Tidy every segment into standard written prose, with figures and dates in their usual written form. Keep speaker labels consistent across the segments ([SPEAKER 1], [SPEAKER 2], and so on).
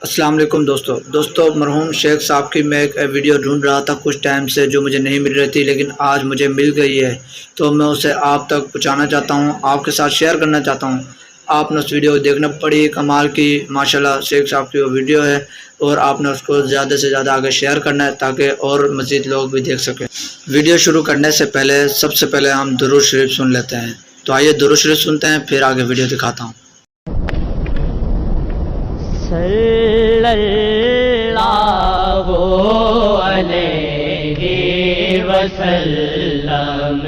[SPEAKER 1] السلام علیکم دوستو مرحوم شیخ صاحب کی میں ایک ویڈیو ڈھونڈ رہا تھا کچھ ٹائم سے، جو مجھے نہیں مل رہی تھی، لیکن آج مجھے مل گئی ہے، تو میں اسے آپ تک پہنچانا چاہتا ہوں، آپ کے ساتھ شیئر کرنا چاہتا ہوں۔ آپ نے اس ویڈیو کو دیکھنا، بڑی کمال کی ماشاءاللہ شیخ صاحب کی وہ ویڈیو ہے، اور آپ نے اس کو زیادہ سے زیادہ آگے شیئر کرنا ہے تاکہ اور مزید لوگ بھی دیکھ سکیں۔ ویڈیو شروع کرنے سے پہلے سب سے پہلے ہم درود شریف سن لیتے ہیں، تو آئیے درود شریف سنتے ہیں، پھر آگے ویڈیو دکھاتا ہوں۔
[SPEAKER 2] صلی اللہ علیہ وسلم،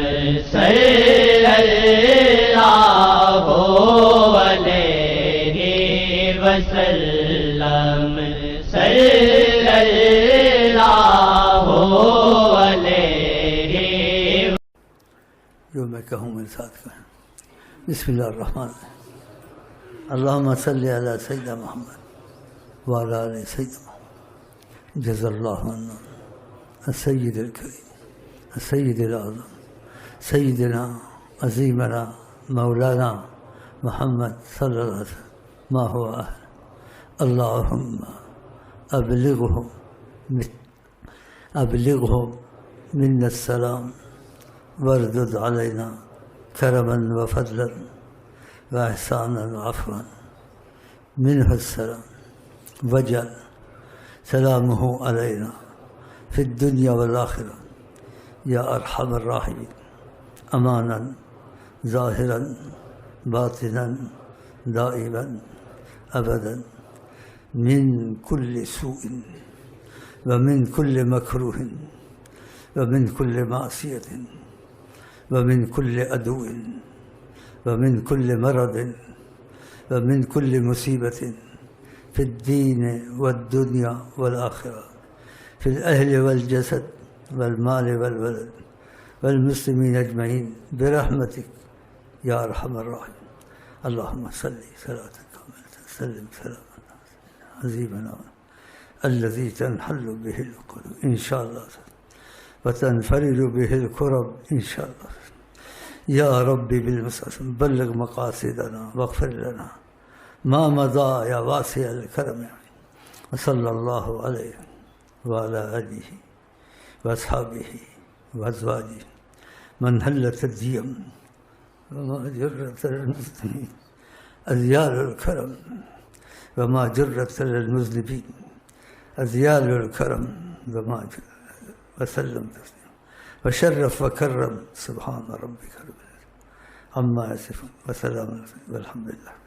[SPEAKER 2] صلی اللہ علیہ وسلم، صلی اللہ علیہ۔
[SPEAKER 3] جو میں کہوں میرے ساتھ کہیں۔ بسم اللہ الرحمن الرحیم۔ اللہم صلی علی سیدنا محمد وعلی آل سیدنا محمد۔ جزا اللہ عنا السید الکریم السید الاعظم سیدنا عظیمنا مولانا محمد صلی اللہ علیہ وسلم ما هو اہل۔ اللہم ابلغہ منا السلام واردد علینا کرما وفضلا وإحسانا وعفوا منه السلام، واجعل سلامه علينا في الدنيا والآخرة يا أرحم الراحمين، أمانا ظاهرا باطنا دائما أبدا من كل سوء ومن كل مكروه ومن كل معصية ومن كل عدو ومن كل مرض ومن كل مصيبة في الدين والدنيا والآخرة، في الأهل والجسد والمال والولد والمسلمين أجمعين برحمتك يا أرحم الراحمين۔ اللهم صل صلاة كاملة سلم سلاما عظيما الذي تنحل به القلوب إن شاء الله وتنفرج به الكرب إن شاء الله يا ربي بالمصطفى بلغ مقاصدنا واغفر لنا ما مضى يا واسع الكرم، وصلى الله عليه وعلى آله وأصحابه وأزواجه من هلت الديم وما جرت للمسلمين أذيال الكرم، وما جرت للمذنبين أذيال الكرم، وما جرت وسلم تسليما وشرف وكرم سبحان ربك رب العزة عما يصفون وسلام والحمد لله۔